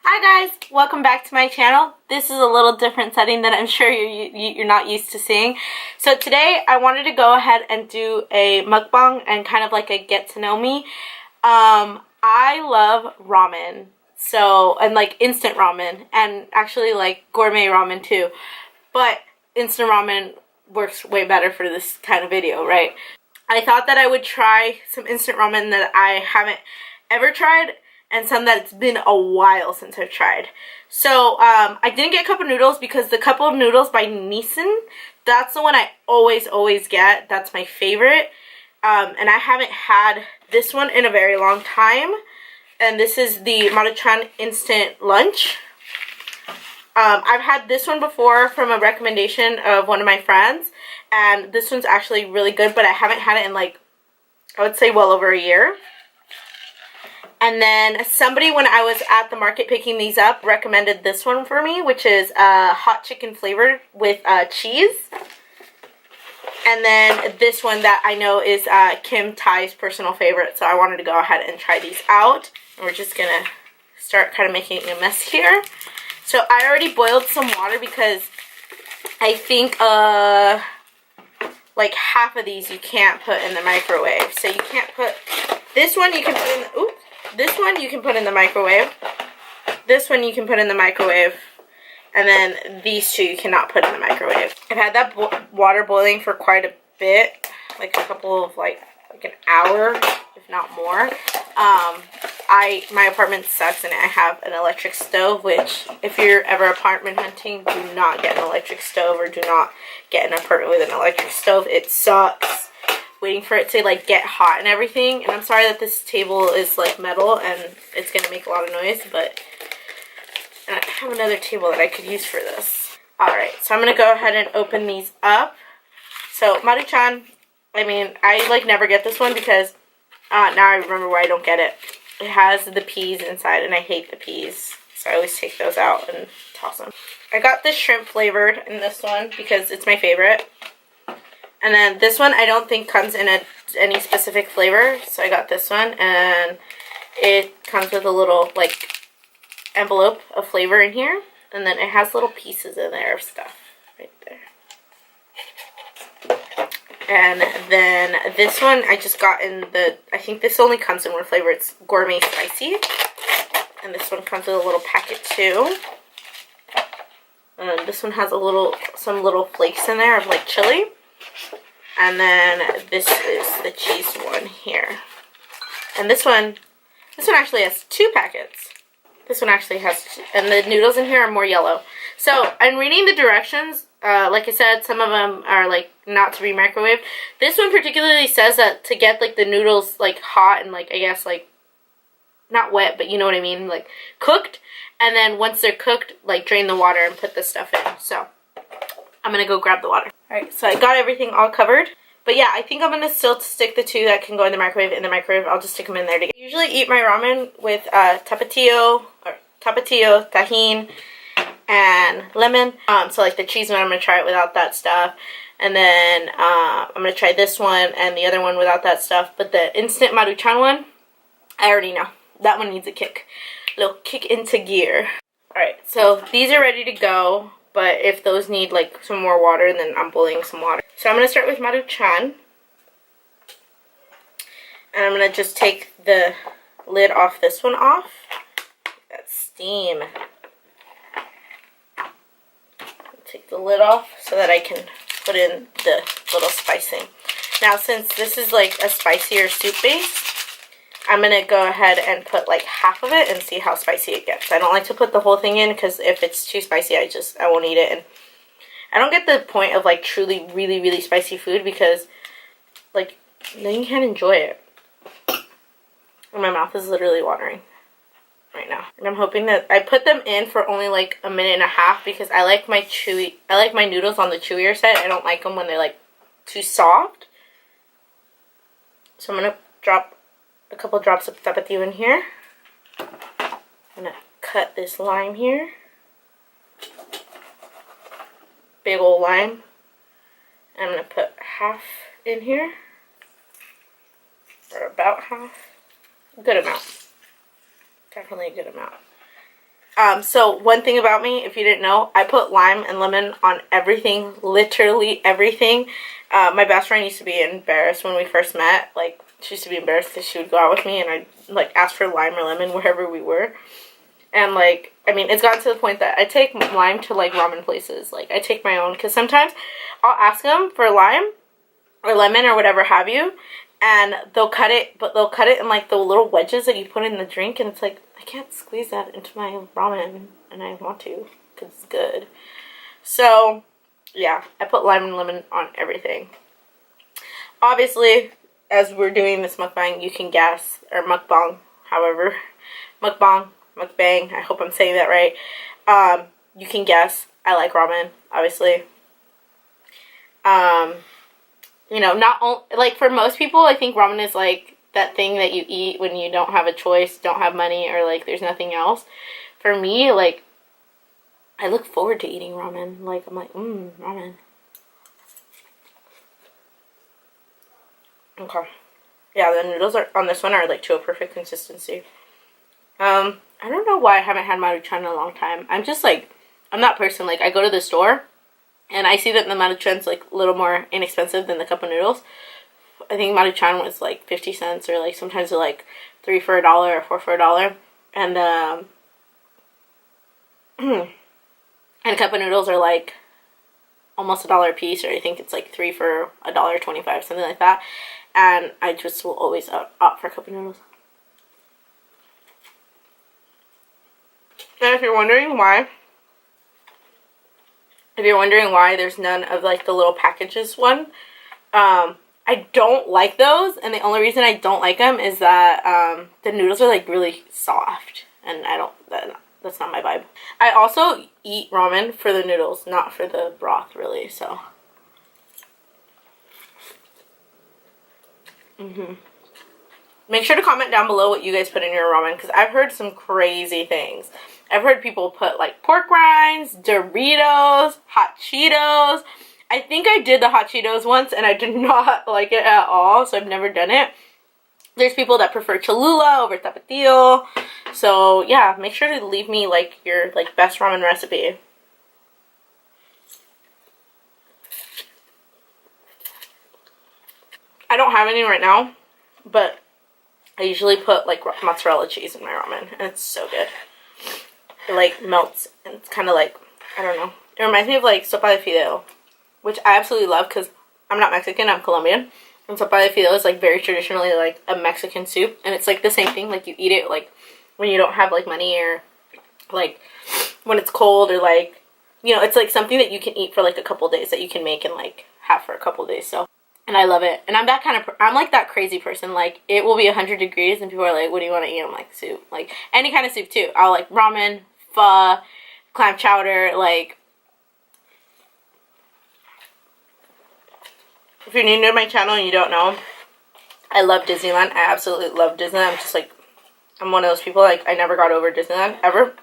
Hi guys, welcome back to my channel. This is a little different setting that I'm sure you're not used to seeing. So today I wanted to go ahead and do a mukbang and kind of like a get to know me. I love ramen, and like instant ramen, and actually like gourmet ramen too. But instant ramen works way better for this kind of video, right? I thought that I would try some instant ramen that I haven't ever tried, and some that it's been a while since I've tried. So I didn't get cup of noodles because the cup of noodles by Nissan, that's the one I always get. That's my favorite. And I haven't had this one in a very long time. And this is the Maruchan Instant Lunch. I've had this one before from a recommendation of one of my friends. And this one's actually really good, but I haven't had it in like, I would say well over a year. And then somebody, when I was at the market picking these up, recommended this one for me, which is hot chicken flavored with cheese. And then this one that I know is Kim Thai's personal favorite, so I wanted to go ahead and try these out. And we're just going to start kind of making a mess here. So I already boiled some water because I think like half of these you can't put in the microwave. So you can't put, this one you can put in the, oops. This one you can put in the microwave. This one you can put in the microwave. And then these two you cannot put in the microwave. I've had that water boiling for quite a bit. Like a couple of, like an hour, if not more. My apartment sucks and I have an electric stove, which if you're ever apartment hunting, do not get an electric stove or do not get an apartment with an electric stove. It sucks. Waiting for it to like get hot and everything. And I'm sorry that this table is like metal and it's gonna make a lot of noise, but I have another table that I could use for this. Alright, so I'm gonna go ahead and open these up. So Maruchan, I mean, I like never get this one because now I remember why I don't get it. It has the peas inside and I hate the peas, so I always take those out and toss them. I got this shrimp flavored in this one because it's my favorite. And then this one I don't think comes in any specific flavor, so I got this one, and it comes with a little like envelope of flavor in here, and then it has little pieces in there of stuff right there. And then this one I just got in the, I think this only comes in one flavor, it's gourmet spicy, and this one comes with a little packet too. And this one has some little flakes in there of like chili. And then this is the cheese one here. And this one actually has 2 packets. This one actually has, and the noodles in here are more yellow. So I'm reading the directions. Like I said, some of them are like not to be microwaved. This one particularly says that to get like the noodles like hot and like, I guess like not wet, but you know what I mean, like cooked. And then once they're cooked, like drain the water and put the stuff in. So I'm gonna go grab the water. Alright, so I got everything all covered. But yeah, I think I'm gonna still stick the 2 that can go in the microwave. I'll just stick them in there together. I usually eat my ramen with tapatio, tahini, and lemon. So like the cheese one, I'm gonna try it without that stuff. And then I'm gonna try this one and the other one without that stuff. But the instant Maruchan one, I already know. That one needs a kick. A little kick into gear. Alright, so these are ready to go. But if those need like some more water, then I'm boiling some water. So I'm going to start with Maruchan. And I'm going to just take the lid off this one off. That steam. Take the lid off so that I can put in the little spicing. Now since this is like a spicier soup base, I'm going to go ahead and put like half of it and see how spicy it gets. I don't like to put the whole thing in because if it's too spicy, I won't eat it. And I don't get the point of like truly really spicy food because like then you can't enjoy it. And my mouth is literally watering right now. And I'm hoping that I put them in for only like a minute and a half because I like my noodles on the chewier side. I don't like them when they're like too soft. So I'm going to drop a couple drops of tapatio in here. I'm gonna cut this lime here. Big old lime. And I'm gonna put half in here. Or about half. A good amount. Definitely a good amount. So one thing about me, if you didn't know, I put lime and lemon on everything, literally everything. My best friend used to be embarrassed when we first met. Like, she used to be embarrassed because she would go out with me and I'd, like, ask for lime or lemon wherever we were. And, like, I mean, it's gotten to the point that I take lime to, like, ramen places. Like, I take my own, because sometimes I'll ask them for lime or lemon or whatever have you, and they'll cut it, but they'll cut it in, like, the little wedges that you put in the drink, and it's like, I can't squeeze that into my ramen, and I want to, because it's good. So, yeah, I put lime and lemon on everything. Obviously, as we're doing this mukbang, you can guess, or mukbang, however, mukbang, I hope I'm saying that right. You can guess, I like ramen, obviously. You know, like, for most people, I think ramen is, like, that thing that you eat when you don't have a choice, don't have money, or, like, there's nothing else. For me, like, I look forward to eating ramen. Like, I'm like, ramen. Okay. Yeah, the noodles on this one are, like, to a perfect consistency. I don't know why I haven't had maruchan in a long time. I'm just, like, I'm that person. Like, I go to the store, and I see that the maruchan's, like, a little more inexpensive than the cup of noodles. I think maruchan was, like, 50 cents, or, like, sometimes they're, like, 3 for $1 or 4 for $1. And, and a cup of noodles are, like, almost $1 a piece, or I think it's, like, 3 for $1.25, something like that. And I just will always opt for a cup of noodles. And if you're wondering why there's none of, like, the little packages one, I don't like those, and the only reason I don't like them is that the noodles are, like, really soft, and that's not my vibe. I also eat ramen for the noodles, not for the broth, really, so. Make sure to comment down below what you guys put in your ramen, because I've heard some crazy things. I've heard people put, like, pork rinds, Doritos, hot Cheetos. I think I did the hot Cheetos once, and I did not like it at all, so I've never done it. There's people that prefer Cholula over Tapatio. So, yeah, make sure to leave me, like, your, like, best ramen recipe. I don't have any right now, but I usually put, like, mozzarella cheese in my ramen, and it's so good. It, like, melts, and it's kind of like, I don't know. It reminds me of, like, sopa de fideo, which I absolutely love because I'm not Mexican, I'm Colombian. And sopa de fideo is, like, very traditionally, like, a Mexican soup, and it's, like, the same thing. Like, you eat it, like, when you don't have, like, money, or, like, when it's cold, or, like, you know, it's, like, something that you can eat for, like, a couple days, that you can make and, like, have for a couple days, so. And I love it. And I'm that kind of, I'm like that crazy person. Like, it will be 100 degrees and people are like, what do you want to eat? I'm like, soup. Like, any kind of soup too. I'll like ramen, pho, clam chowder, like. If you're new to my channel and you don't know, I love Disneyland. I absolutely love Disneyland. I'm just like, I'm one of those people, like, I never got over Disneyland, ever.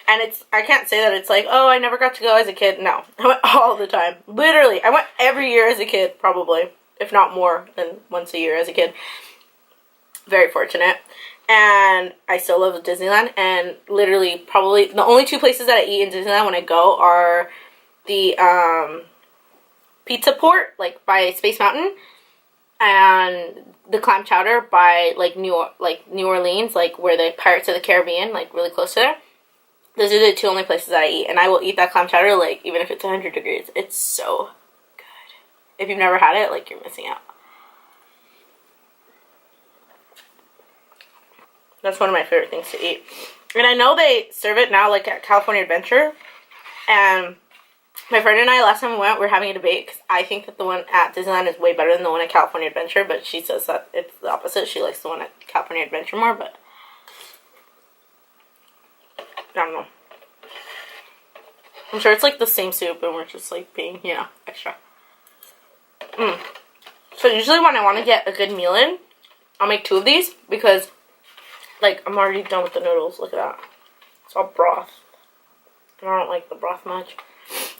And it's, I can't say that it's like, oh, I never got to go as a kid. No. I went all the time. Literally. I went every year as a kid, probably. If not more than once a year as a kid. Very fortunate. And I still love Disneyland. And literally, probably, the only two places that I eat in Disneyland when I go are the Pizza Port, like, by Space Mountain. And the clam chowder by, like, New Orleans, like, where the Pirates of the Caribbean, like, really close to there. Those are the two only places that I eat. And I will eat that clam chowder, like, even if it's 100 degrees. It's so if you've never had it, like, you're missing out. That's one of my favorite things to eat. And I know they serve it now, like, at California Adventure. And my friend and I, last time we went, we were having a debate. Because I think that the one at Disneyland is way better than the one at California Adventure. But she says that it's the opposite. She likes the one at California Adventure more. But I don't know. I'm sure it's, like, the same soup. And we're just, like, being, you know, extra. So usually when I want to get a good meal in, I'll make 2 of these because, like, I'm already done with the noodles. Look at that. It's all broth. And I don't like the broth much.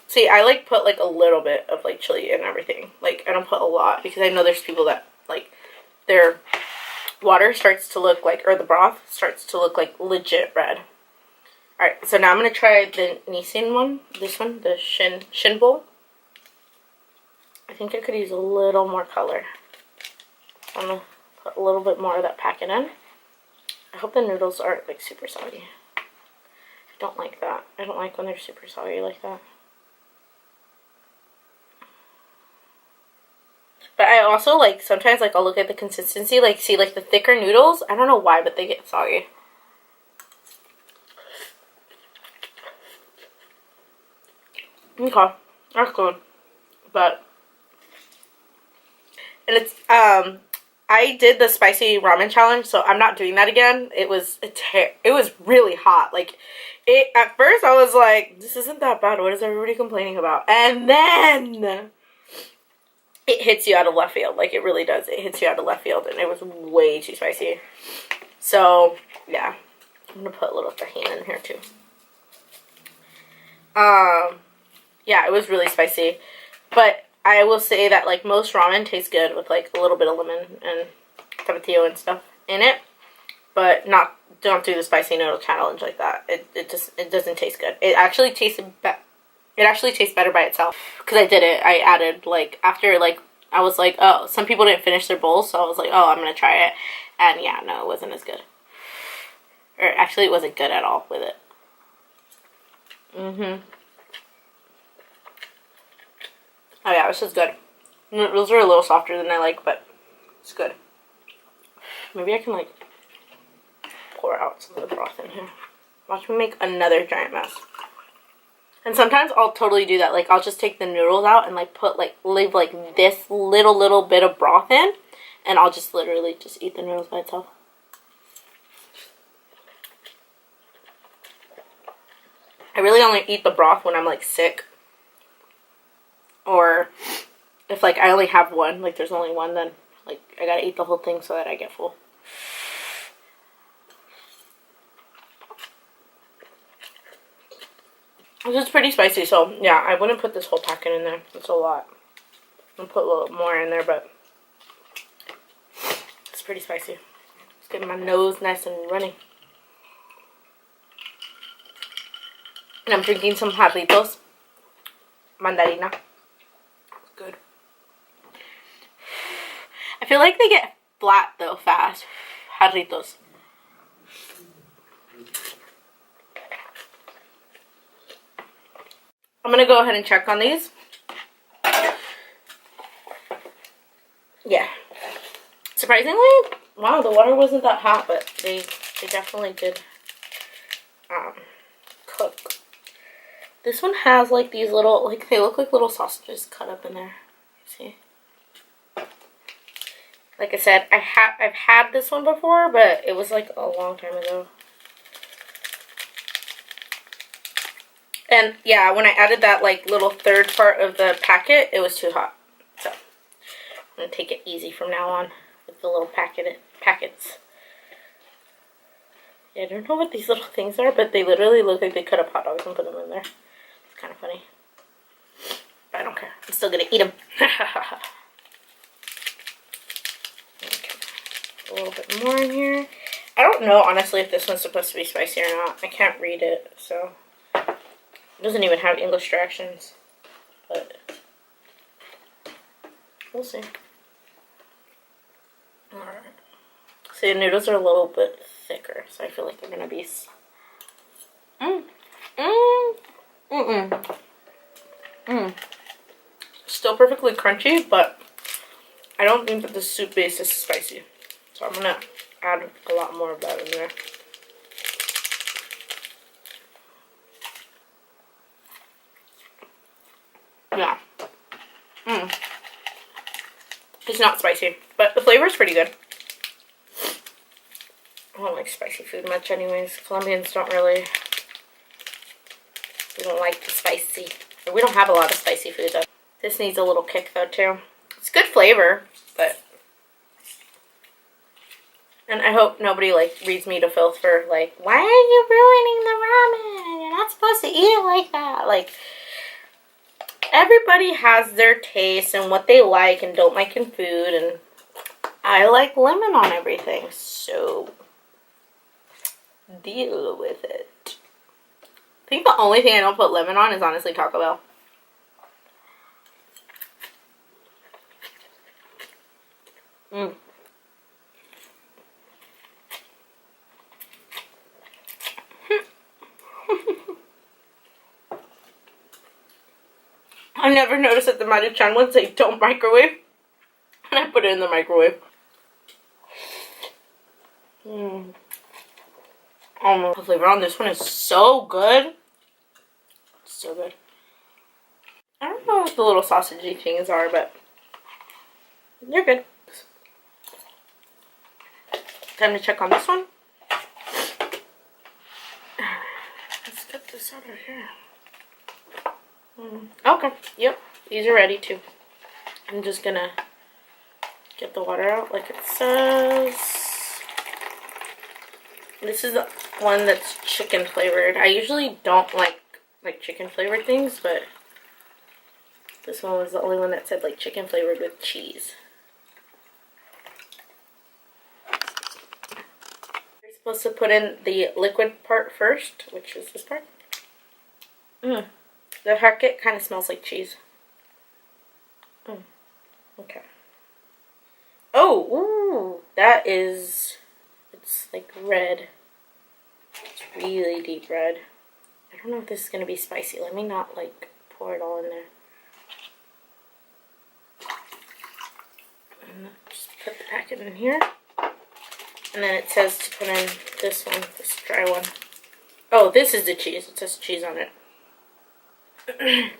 See, I, like, put, like, a little bit of, like, chili and everything. Like, I don't put a lot because I know there's people that, like, their water starts to look like, or the broth starts to look like legit red. Alright, so now I'm going to try the Nissin one. This one, the Shin bowl. I think I could use a little more color. I'm going to put a little bit more of that packet in. I hope the noodles aren't like super soggy. I don't like that. I don't like when they're super soggy like that. But I also like, sometimes like I'll look at the consistency, like see like the thicker noodles. I don't know why, but they get soggy. Okay, that's good. But, and it's, I did the spicy ramen challenge, so I'm not doing that again. It was really hot. Like, at first I was like, this isn't that bad. What is everybody complaining about? And then it hits you out of left field. Like, it really does. It hits you out of left field, and it was way too spicy. So, yeah. I'm gonna put a little tahini in here, too. Yeah, it was really spicy. But I will say that, like, most ramen tastes good with, like, a little bit of lemon and tomatillo and stuff in it. But don't do the spicy noodle challenge like that. It doesn't taste good. It actually tastes better by itself. Because I did it. I added, like, after, like, I was like, oh, some people didn't finish their bowls. So I was like, oh, I'm going to try it. And, yeah, no, it wasn't as good. Or, actually, it wasn't good at all with it. Oh yeah, this is good. Those are a little softer than I like, but it's good. Maybe I can like pour out some of the broth in here. Watch me make another giant mess. And sometimes I'll totally do that. Like I'll just take the noodles out and like leave like this little bit of broth in, and I'll just literally just eat the noodles by itself. I really only eat the broth when I'm like sick. Or if like I only have one, like there's only one, then like I gotta eat the whole thing so that I get full. This is pretty spicy, so yeah, I wouldn't put this whole packet in there. It's a lot. I'll put a little more in there, but it's pretty spicy. It's getting my nose nice and runny. And I'm drinking some jarritos mandarina. Good. I feel like they get flat though fast. Jarritos. I'm gonna go ahead and check on these. Yeah. Surprisingly, wow, the water wasn't that hot, but they definitely did cook. This one has like these little, like they look like little sausages cut up in there. See? Like I said, I've had this one before, but it was like a long time ago. And yeah, when I added that like little third part of the packet, it was too hot. So I'm gonna take it easy from now on with the little packets. Yeah, I don't know what these little things are, but they literally look like they cut up hot dogs and put them in there. It's kind of funny. But I don't care. I'm still gonna eat them. Okay. A little bit more in here. I don't know, honestly, if this one's supposed to be spicy or not. I can't read it, so. It doesn't even have English directions. But we'll see. Alright. See, the noodles are a little bit thicker, so I feel like they're gonna be. Still perfectly crunchy, but I don't think that the soup base is spicy. So I'm gonna add a lot more of that in there. Yeah. It's not spicy, but the flavor is pretty good. I don't like spicy food much anyways. Colombians don't really. We don't like the spicy. Or we don't have a lot of spicy food though. This needs a little kick though too. It's good flavor, but. And I hope nobody like reads me to filth for like, why are you ruining the ramen? You're not supposed to eat it like that. Like, everybody has their taste and what they like and don't like in food, and I like lemon on everything, so deal with it. I think the only thing I don't put lemon on is honestly Taco Bell. Mmm. I've never noticed that the Maruchan ones they don't microwave. And I put it in the microwave. Mmm. Oh, the flavor on this one is so good. So good. I don't know what the little sausagey things are, but they're good. Time to check on this one. Let's get this out of here. Okay, yep, these are ready too. I'm just gonna get the water out like it says. This is the one that's chicken flavored. I usually don't like chicken flavored things, but this one was the only one that said like chicken flavored with cheese. You're supposed to put in the liquid part first, which is this part. The harket kind of smells like cheese. Okay. Oh, ooh, that is, it's like red. It's really deep red. I don't know if this is going to be spicy. Let me not like pour it all in there. And just put the packet in here. And then it says to put in this one, this dry one. Oh, this is the cheese. It says cheese on it.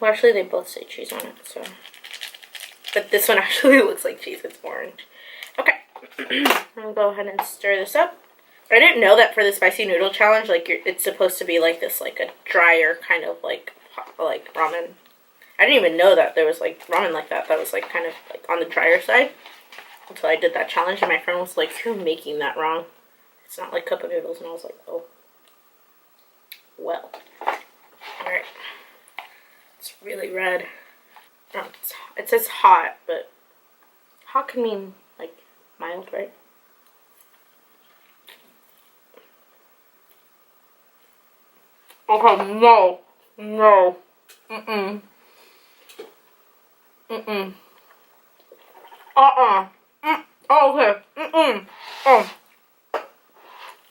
Well, actually, they both say cheese on it, so. But this one actually looks like cheese. It's orange. Okay. I'm gonna go ahead and stir this up. I didn't know that for the spicy noodle challenge, like it's supposed to be like this, like a drier kind of like ramen. I didn't even know that there was like ramen like that. That was like kind of like on the drier side until I did that challenge, and my friend was like, "You're making that wrong. It's not like cup of noodles." And I was like, "Oh, well, all right." It's really red. Oh, it says hot, but hot can mean like mild, right? Okay, no. No. Mm-mm. Mm-mm. Uh-uh. Oh, okay. Mm-mm. Oh.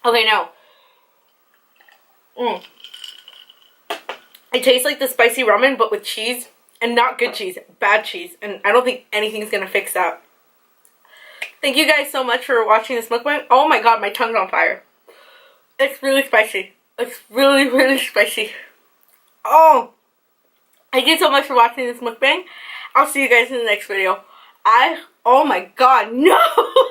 Okay, no. It tastes like the spicy ramen, but with cheese. And not good cheese. Bad cheese. And I don't think anything's gonna fix that. Thank you guys so much for watching this mukbang. Oh my god, my tongue's on fire. It's really spicy. It's really, really spicy. Oh. Thank you so much for watching this mukbang. I'll see you guys in the next video. Oh my god, no!